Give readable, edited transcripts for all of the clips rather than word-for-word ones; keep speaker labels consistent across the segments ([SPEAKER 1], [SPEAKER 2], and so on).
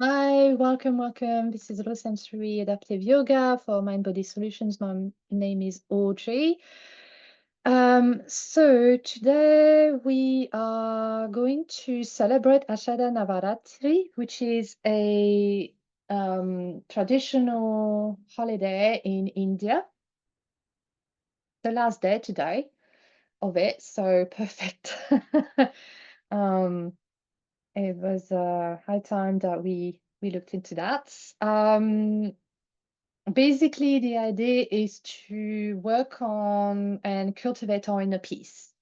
[SPEAKER 1] Hi, welcome. This is Low Sensory Adaptive Yoga for Mind Body Solutions. My name is Audrey. So today we are going to celebrate Ashada Navaratri, which is a traditional holiday in India. The last day today of it, so perfect. Um, it was high time that we looked into that. Basically, the idea is to work on and cultivate our inner peace.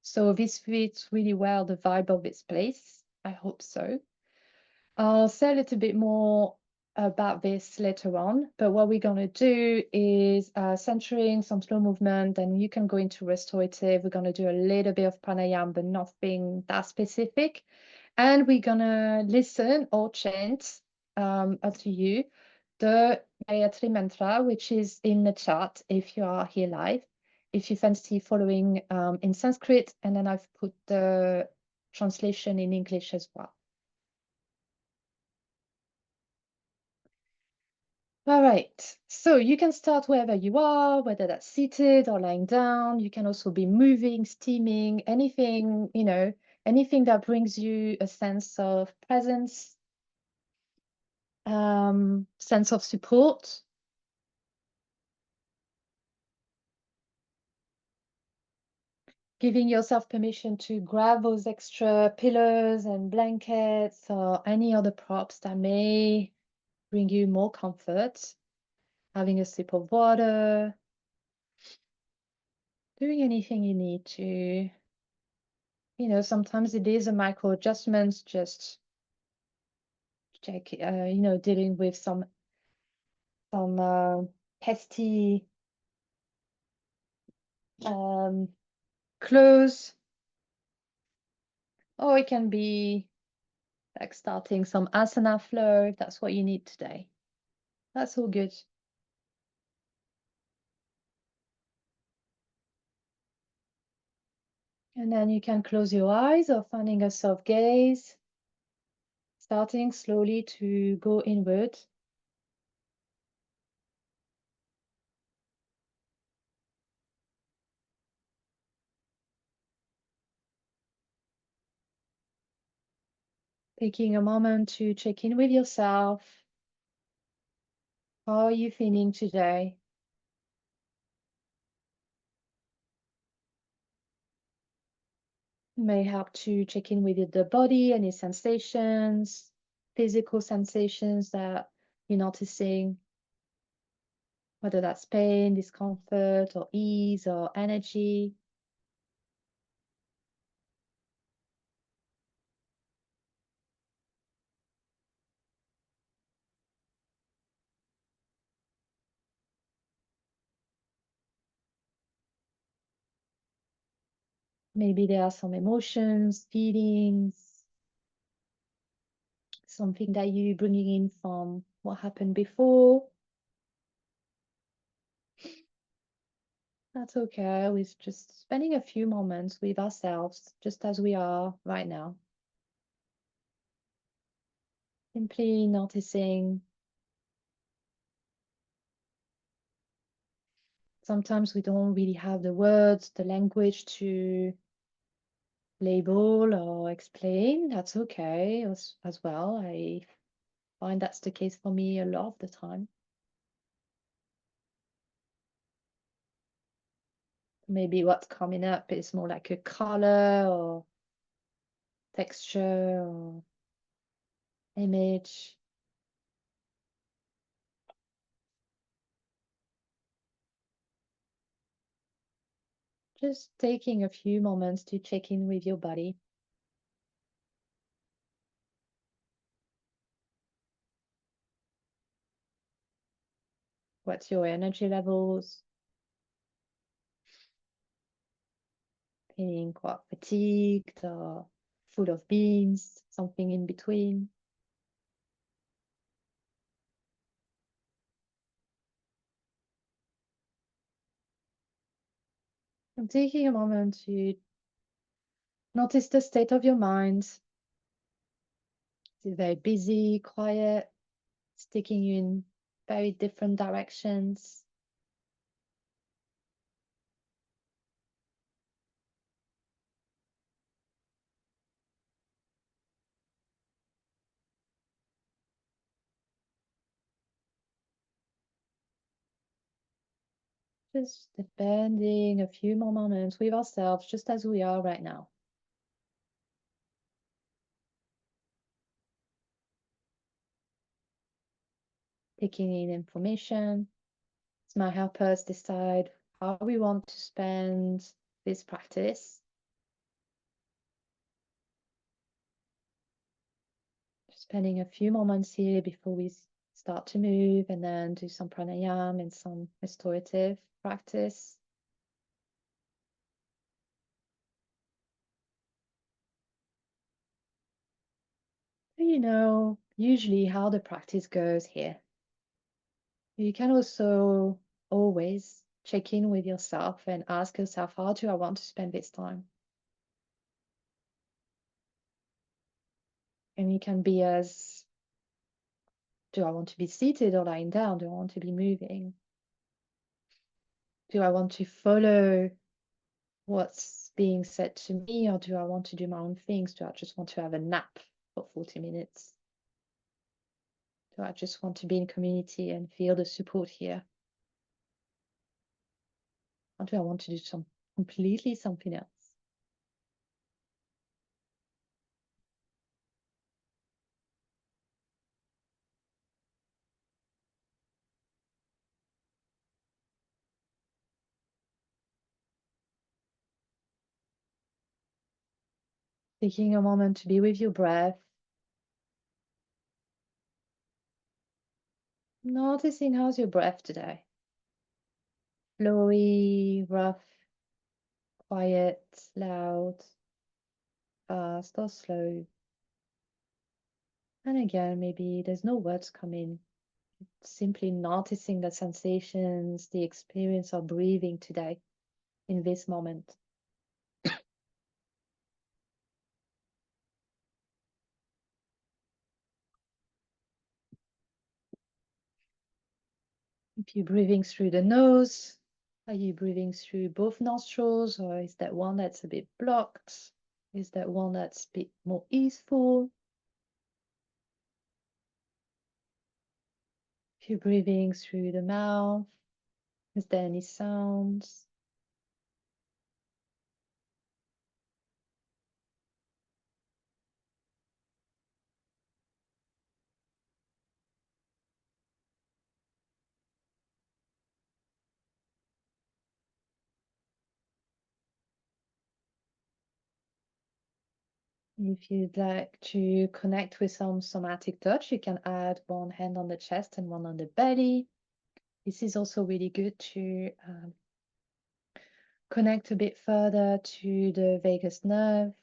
[SPEAKER 1] So this fits really well the vibe of this place. I hope so. I'll say a little bit more about this later on, but what we're going to do is centering some slow movement, and you can go into restorative. We're going to do a little bit of pranayama, but nothing that specific. And we're going to listen or chant up to you the Gayatri Mantra, which is in the chat if you are here live. If you fancy following in Sanskrit, and then I've put the translation in English as well. All right, so you can start wherever you are, whether that's seated or lying down. You can also be moving, steaming, anything, anything that brings you a sense of presence, sense of support. Giving yourself permission to grab those extra pillows and blankets or any other props that may bring you more comfort. Having a sip of water, doing anything you need to. Sometimes it is a micro adjustments, just check, dealing with some pesky um, clothes, or it can be like starting some asana flow if that's what you need today. That's all good. And then you can close your eyes or finding a soft gaze, starting slowly to go inward. Taking a moment to check in with yourself. How are you feeling today? It may help to check in with the body, any sensations, physical sensations that you're noticing, whether that's pain, discomfort, or ease, or energy. Maybe there are some emotions, feelings, something that you're bringing in from what happened before. That's okay. We're just spending a few moments with ourselves, just as we are right now. Simply noticing. Sometimes we don't really have the words, the language to label or explain. That's okay as well. I find that's the case for me a lot of the time. Maybe what's coming up is more like a color or texture or image. Just taking a few moments to check in with your body. What's your energy levels? Feeling quite fatigued or full of beans, something in between. I'm taking a moment to notice the state of your mind, Is it very busy, quiet, it's taking you in very different directions? Just spending a few more moments with ourselves, just as we are right now. Taking in information. This might help us decide how we want to spend this practice. Spending a few moments here before we start to move and then do some pranayama and some restorative practice. You know, usually how the practice goes here. You can also always check in with yourself and ask yourself, how do I want to spend this time? And it can be as, do I want to be seated or lying down? Do I want to be moving? Do I want to follow what's being said to me, or do I want to do my own things? Do I just want to have a nap for 40 minutes? Do I just want to be in community and feel the support here? Or do I want to do completely something else? Taking a moment to be with your breath, noticing how's your breath today. Flowy, rough, quiet, loud, fast or slow. And again, maybe there's no words coming. Simply noticing the sensations, the experience of breathing today in this moment. If you're breathing through the nose, are you breathing through both nostrils, or is that one that's a bit blocked? Is that one that's a bit more easeful? If you're breathing through the mouth, is there any sounds? If you'd like to connect with some somatic touch, you can add one hand on the chest and one on the belly. This is also really good to connect a bit further to the vagus nerve,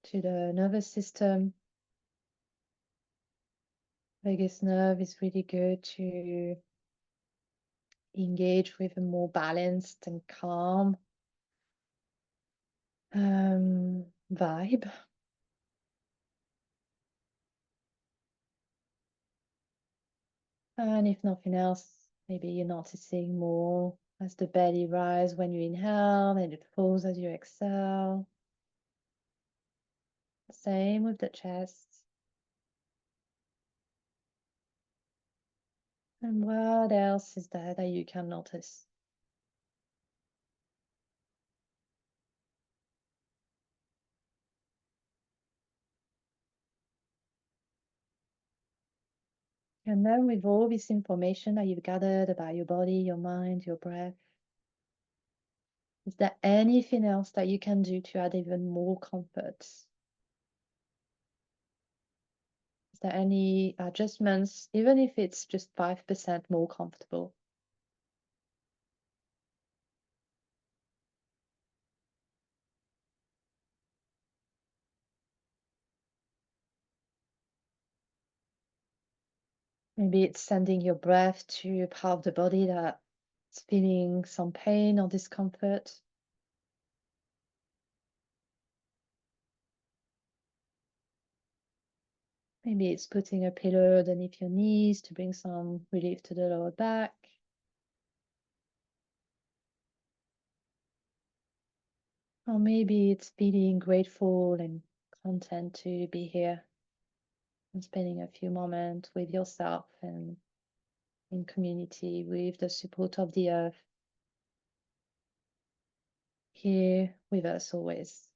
[SPEAKER 1] to the nervous system. Vagus nerve is really good to engage with a more balanced and calm vibe. And if nothing else, maybe you're noticing more as the belly rises when you inhale and it falls as you exhale. Same with the chest. And what else is there that you can notice? And then with all this information that you've gathered about your body, your mind, your breath, is there anything else that you can do to add even more comfort? Is there any adjustments, even if it's just 5% more comfortable? Maybe it's sending your breath to a part of the body that's feeling some pain or discomfort. Maybe it's putting a pillow underneath your knees to bring some relief to the lower back. Or maybe it's feeling grateful and content to be here and spending a few moments with yourself and in community with the support of the earth here with us always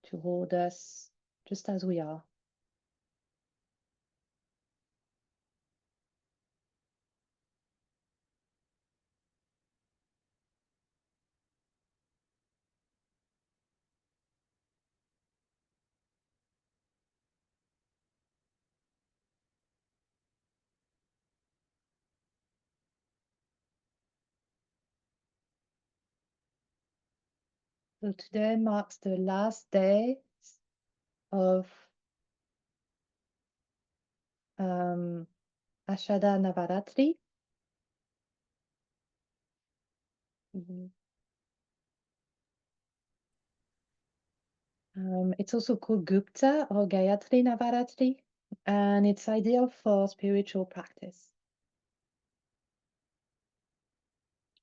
[SPEAKER 1] to hold us just as we are. So today marks the last day of Ashada Navaratri. Mhm. It's also called Gupta or Gayatri Navaratri, and it's ideal for spiritual practice.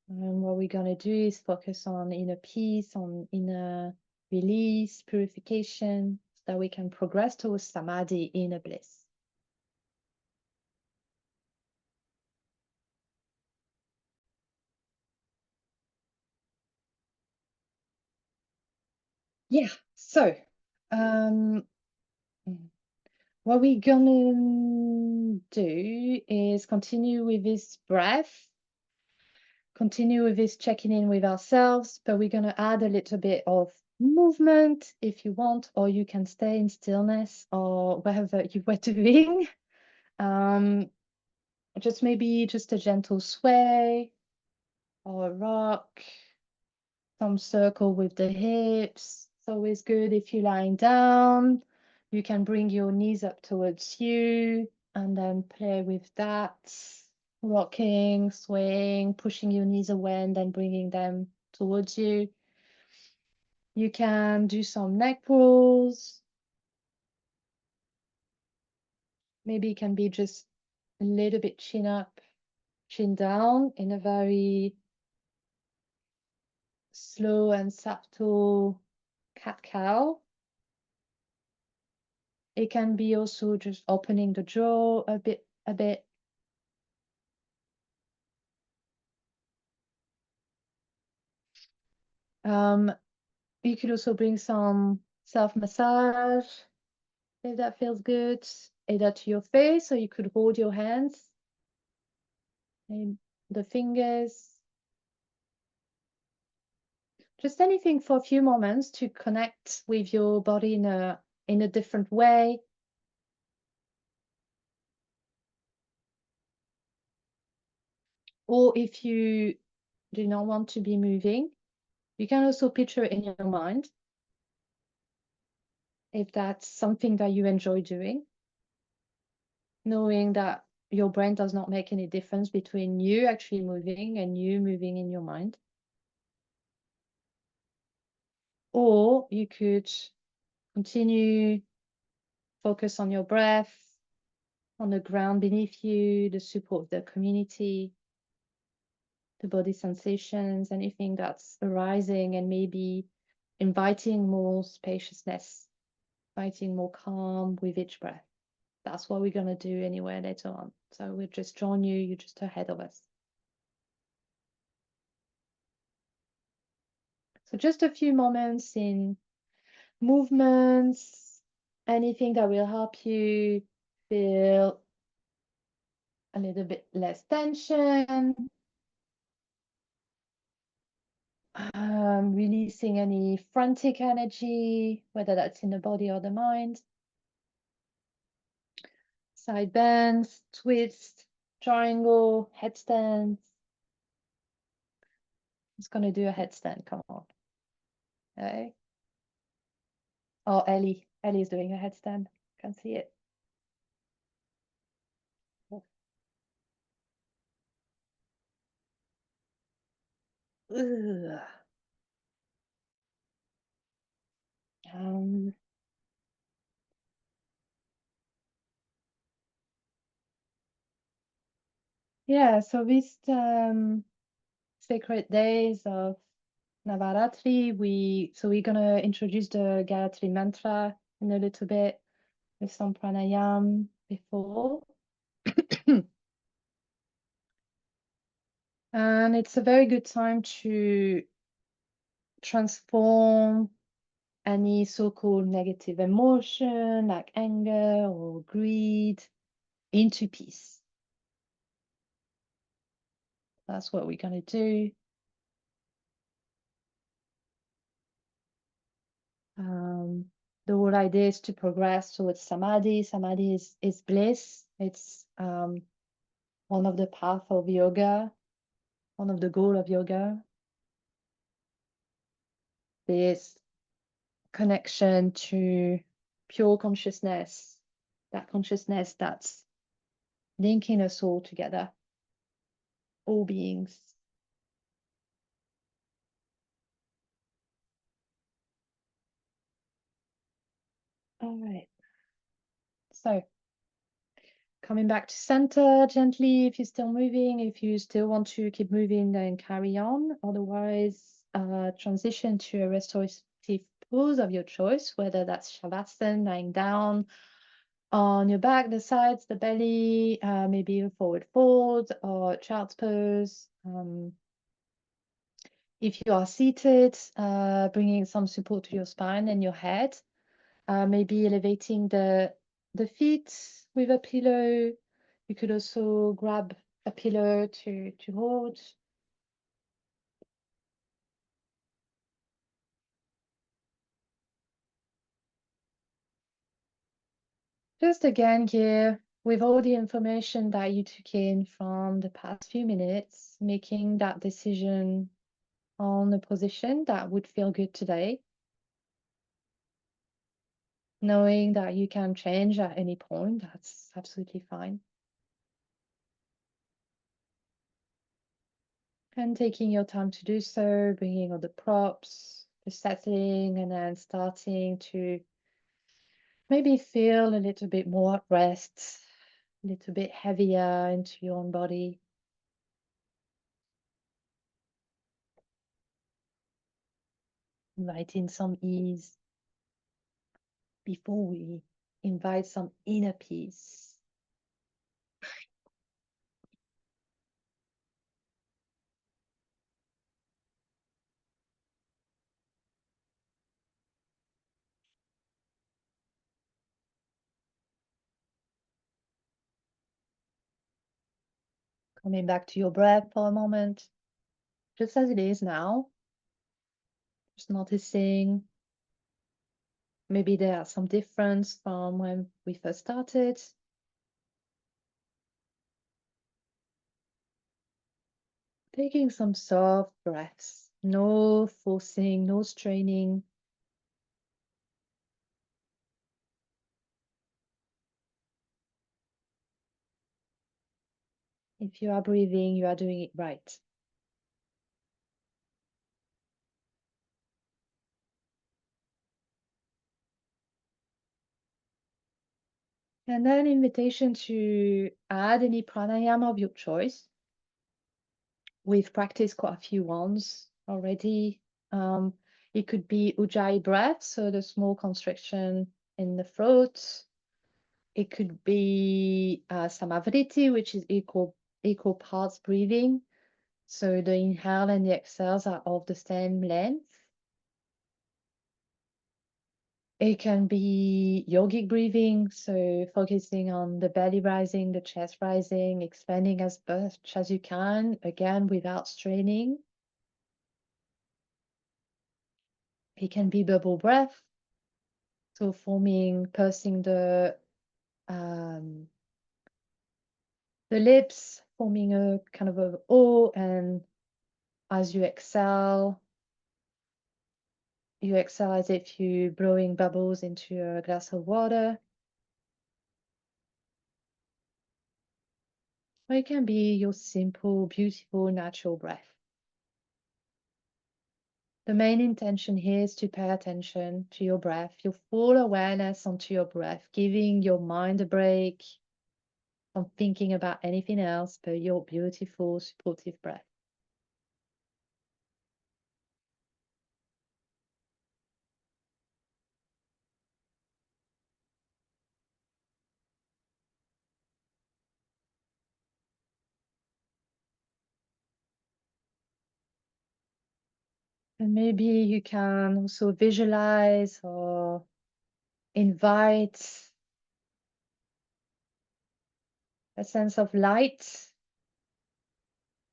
[SPEAKER 1] And what we're going to do is focus on inner peace, on inner release, purification, so that we can progress towards samadhi, inner bliss. Yeah, so um, what we're gonna do is continue with this breath, continue with this checking in with ourselves, but we're gonna add a little bit of movement if you want, or you can stay in stillness or whatever you were doing. Just maybe just a gentle sway or a rock, some circle with the hips. It's always good if you're lying down. You can bring your knees up towards you and then play with that, rocking, swaying, pushing your knees away and then bringing them towards you. You can do some neck rolls. Maybe it can be just a little bit chin up, chin down in a very slow and subtle cat-cow. It can be also just opening the jaw a bit. You could also bring some self-massage if that feels good, either to your face or you could hold your hands and the fingers. Just anything for a few moments to connect with your body in a different way. Or if you do not want to be moving, you can also picture it in your mind if that's something that you enjoy doing, knowing that your brain does not make any difference between you actually moving and you moving in your mind. Or you could continue focus on your breath, on the ground beneath you, the support of the community, the body sensations, anything that's arising, and maybe inviting more spaciousness, inviting more calm with each breath. That's what we're going to do anyway later on. So we'll just join you, you're just ahead of us. So just a few moments in movements, anything that will help you feel a little bit less tension, releasing any frantic energy, whether that's in the body or the mind. Side bends, twist, triangle, headstands. It's going to do a headstand, come on. Okay. Oh, Ellie. Ellie is doing a headstand. Can see it. Ugh. Um, Yeah, so these sacred days of Navaratri, we're gonna introduce the Gayatri Mantra in a little bit with some pranayama before. And it's a very good time to transform any so-called negative emotion like anger or greed into peace. That's what we're gonna do. The whole idea is to progress towards samadhi. Samadhi is bliss. It's one of the paths of yoga, one of the goals of yoga. This connection to pure consciousness, that consciousness that's linking us all together, all beings. All right. So coming back to center gently, if you're still moving, if you still want to keep moving, then carry on. Otherwise, transition to a restorative pose of your choice, whether that's Shavasana, lying down on your back, the sides, the belly, maybe a forward fold or child's pose. If you are seated, bringing some support to your spine and your head, maybe elevating the feet with a pillow. You could also grab a pillow to hold. Just again here, with all the information that you took in from the past few minutes, making that decision on a position that would feel good today, knowing that you can change at any point, that's absolutely fine. And taking your time to do so, bringing all the props, the setting, and then starting to maybe feel a little bit more at rest, a little bit heavier into your own body. Inviting some ease before we invite some inner peace. Coming back to your breath for a moment, just as it is now, just noticing maybe there are some difference from when we first started. Taking some soft breaths, no forcing, no straining. If you are breathing, you are doing it right. And then invitation to add any pranayama of your choice. We've practiced quite a few ones already. It could be Ujjayi breath, so the small constriction in the throat. It could be Samavriti, which is equal parts breathing. So the inhale and the exhales are of the same length. It can be yogic breathing, so focusing on the belly rising, the chest rising, expanding as much as you can, again, without straining. It can be bubble breath, so pursing the lips, forming a kind of a O, and as you exhale as if you're blowing bubbles into a glass of water. Or it can be your simple, beautiful, natural breath. The main intention here is to pay attention to your breath, your full awareness onto your breath, giving your mind a break, from thinking about anything else but your beautiful, supportive breath. And maybe you can also visualize or invite a sense of light.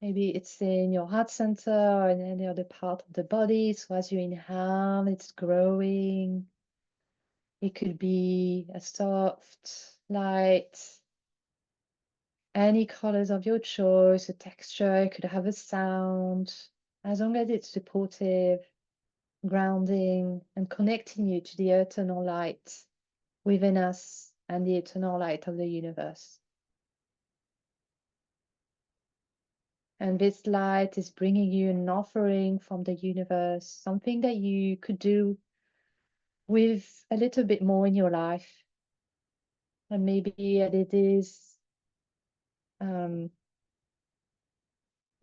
[SPEAKER 1] Maybe it's in your heart center or in any other part of the body. So as you inhale, it's growing. It could be a soft light, any colors of your choice, a texture. It could have a sound, as long as it's supportive, grounding, and connecting you to the eternal light within us and the eternal light of the universe. And this light is bringing you an offering from the universe, something that you could do with a little bit more in your life. And maybe it is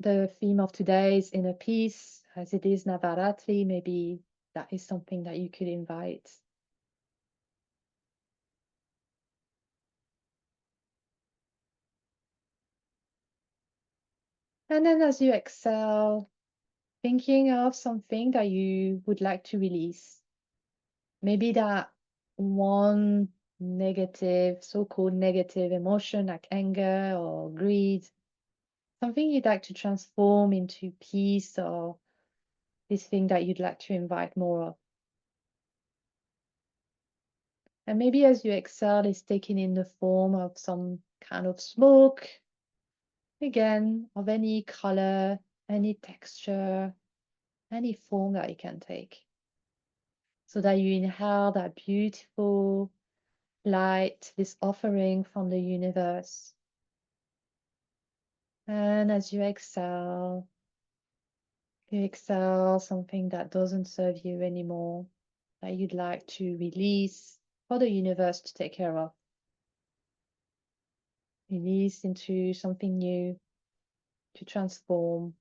[SPEAKER 1] the theme of today is inner peace, as it is Navaratri. Maybe that is something that you could invite. And then as you exhale, thinking of something that you would like to release. Maybe that one negative, so-called negative emotion like anger or greed, something you'd like to transform into peace, or this thing that you'd like to invite more of. And maybe as you exhale, it's taking in the form of some kind of smoke, again, of any color, any texture, any form that it can take. So that you inhale that beautiful light, this offering from the universe. And as you exhale something that doesn't serve you anymore, that you'd like to release for the universe to take care of. Release into something new, to transform.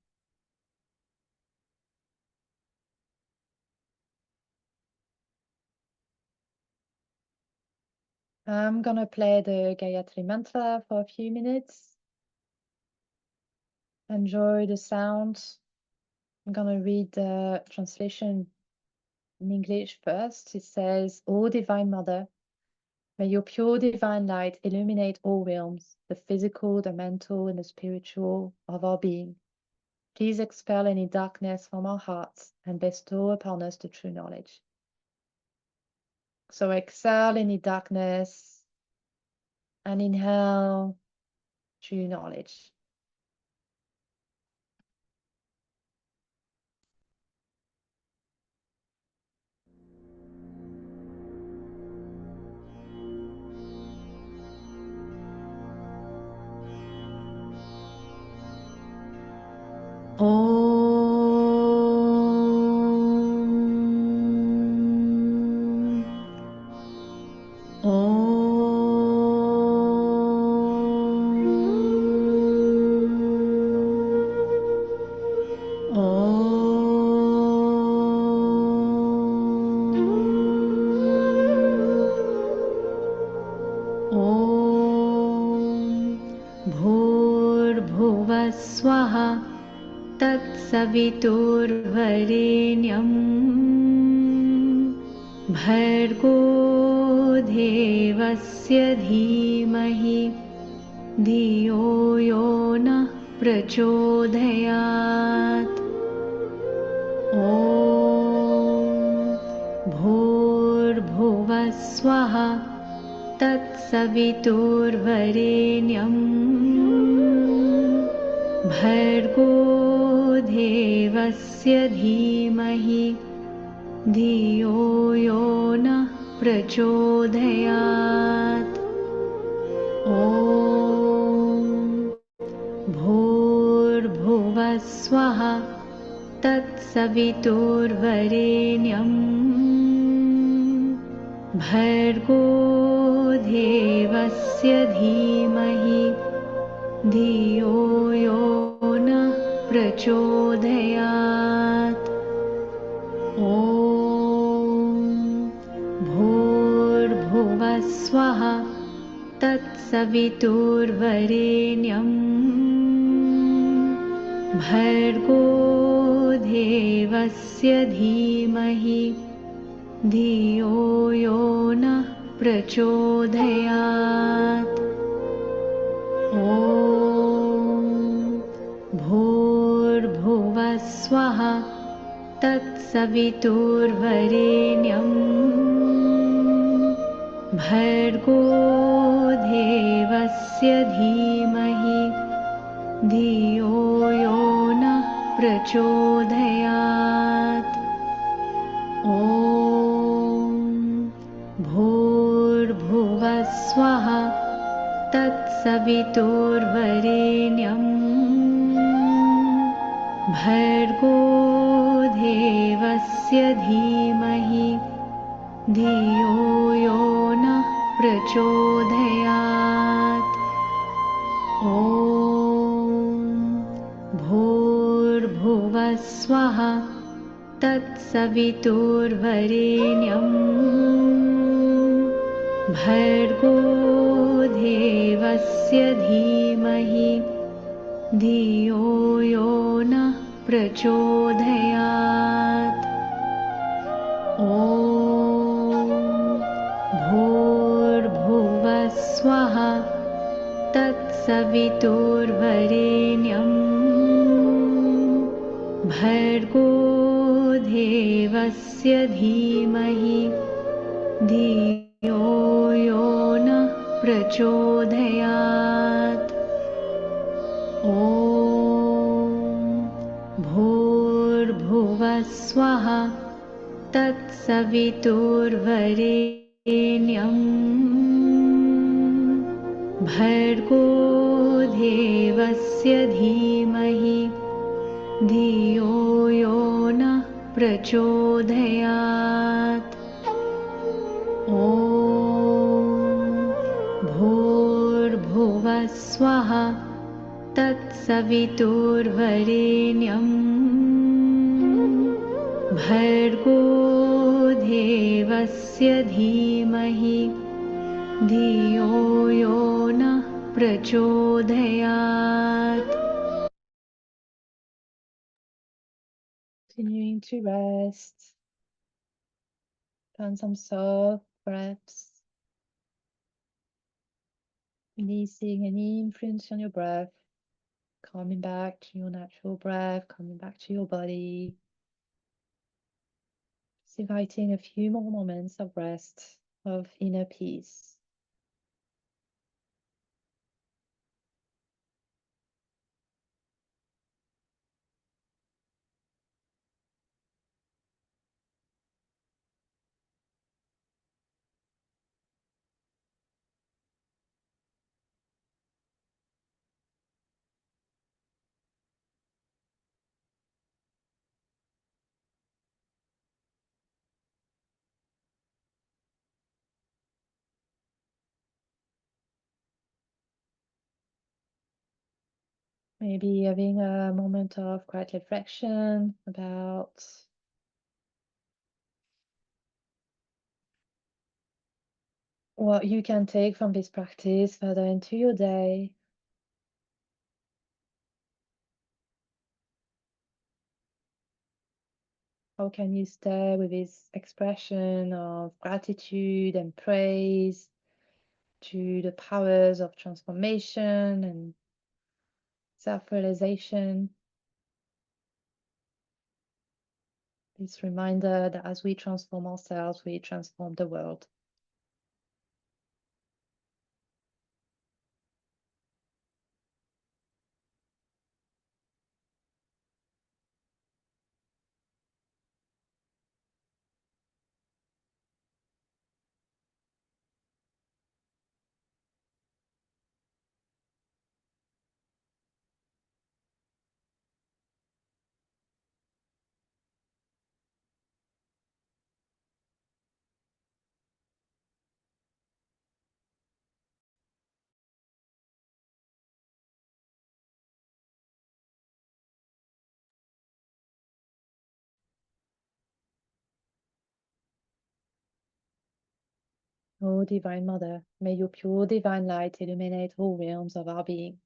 [SPEAKER 1] I'm gonna play the Gayatri Mantra for a few minutes. Enjoy the sound. I'm gonna read the translation in English first. It says, "O Divine Mother, may your pure divine light illuminate all realms, the physical, the mental, and the spiritual of our being. Please expel any darkness from our hearts and bestow upon us the true knowledge." So exhale any darkness and inhale true knowledge. भूर्भुवः स्वः तत्सवितुर्वरेण्यं भर्गो देवस्य धीमहि धियो यो नः प्रचोदयात्। ॐ भूर्भुवः स्वः तत्सवितुर्वरेण्यं भर्गो देवस्य धीमहि धियो यो नः प्रचोदयात्। ॐ भूर्भुवः स्वः तत्सवितुर्वरेण्यं भर्गो देवस्य धीमहि
[SPEAKER 2] धियो यो नः प्रचोदयात्। ॐ भूर्भुवः स्वः तत्सवितुर्वरेण्यं भर्गो देवस्य धीमहि धियो यो नः प्रचोदयात्। ॐ भूर्भुवः स्वः तत्सवितुर्वरेण्यं भर्गो देवस्य धीमहि धियो यो नः प्रचोदयात्। ॐ भूर्भुवः स्वः तत्सवितुर्वरेण्यं भर्गो देवस्य धीमहि धियो यो नः प्रचोदयात्। ॐ भूर्भुवः स्वः तत्सवितुर्वरेण्यं भर्गो देवस्य धीमहि धियो यो नः प्रचोदयात्। ॐ भूर्भुवः स्वः तत्सवितुर्वरेण्यं भर्गो देवस्य धीमहि धियो यो नः प्रचोदयात्। ॐ भूर्भुवः स्वः तत्सवितुर्वरेण्यं भर्गो देवस्य धीमहि धियो यो नः प्रचोदयात्। ॐ भूर्भुवः स्वः तत्सवितुर्वरेण्यं भर्गो देवस्य धीमहि धियो यो नः प्रचोदयात्।
[SPEAKER 1] Continuing to rest. Find some soft breaths. Releasing any influence on your breath. Coming back to your natural breath, coming back to your body. Just inviting a few more moments of rest, of inner peace. Maybe having a moment of quiet reflection about what you can take from this practice further into your day. How can you stay with this expression of gratitude and praise to the powers of transformation and self-realization? This reminder that as we transform ourselves, we transform the world. Oh, Divine Mother, may your pure divine light illuminate all realms of our being.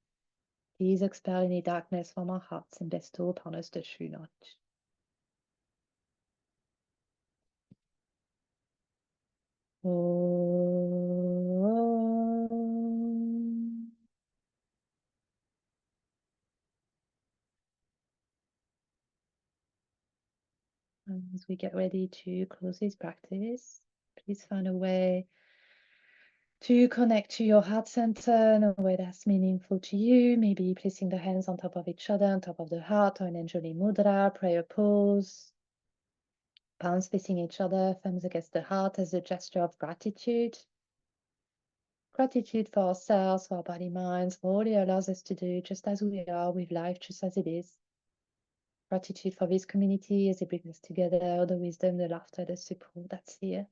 [SPEAKER 1] Please expel any darkness from our hearts and bestow upon us the true knowledge. Om. As we get ready to close this practice, please find a way to connect to your heart center in a way that's meaningful to you. Maybe placing the hands on top of each other, on top of the heart, or an Anjali Mudra, prayer pose. Palms facing each other, thumbs against the heart as a gesture of gratitude. Gratitude for ourselves, for our body, minds, for all it allows us to do just as we are with life, just as it is. Gratitude for this community as it brings us together, the wisdom, the laughter, the support that's here.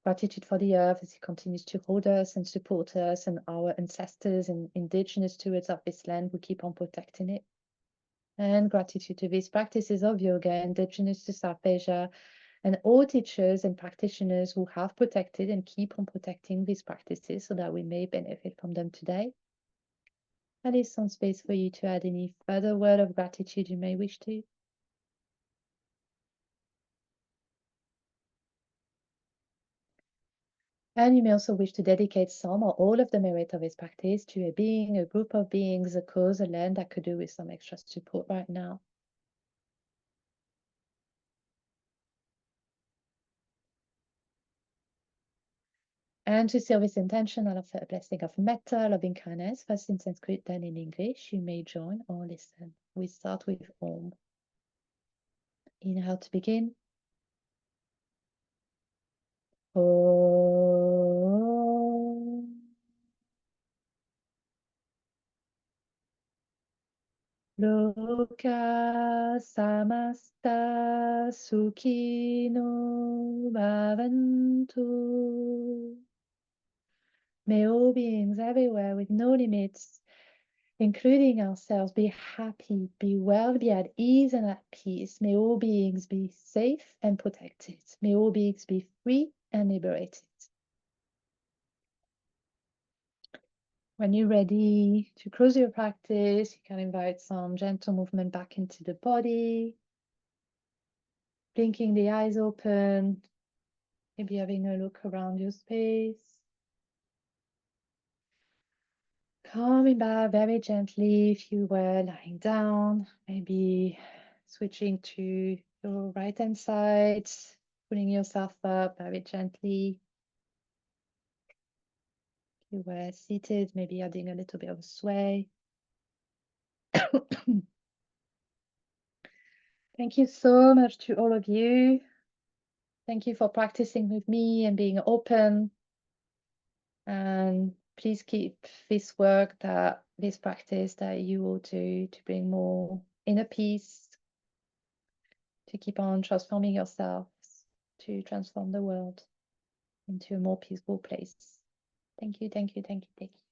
[SPEAKER 1] Gratitude for the earth as it continues to hold us and support us, and our ancestors and indigenous stewards of this land who keep on protecting it. And gratitude to these practices of yoga indigenous to South Asia and all teachers and practitioners who have protected and keep on protecting these practices so that we may benefit from them today. And leave some space for you to add any further word of gratitude you may wish to. And you may also wish to dedicate some or all of the merit of this practice to a being, a group of beings, a cause, a land that could do with some extra support right now. And to seal this intention, I'll offer a blessing of metta, loving kindness, first in Sanskrit, then in English. You may join or listen. We start with Om. Inhale to begin. Om. Loka samasta sukhino bhavantu. May all beings everywhere with no limits, including ourselves, be happy, be well, be at ease and at peace. May all beings be safe and protected. May all beings be free and liberated. When you're ready to close your practice, you can invite some gentle movement back into the body, blinking the eyes open, maybe having a look around your space. Coming back very gently if you were lying down, maybe switching to your right hand side, pulling yourself up very gently. If you were seated, maybe adding a little bit of sway. Thank you so much to all of you. Thank you for practicing with me and being open. And please keep this work, this practice that you will do to bring more inner peace, to keep on transforming yourselves, to transform the world into a more peaceful place. Thank you, thank you, thank you, thank you.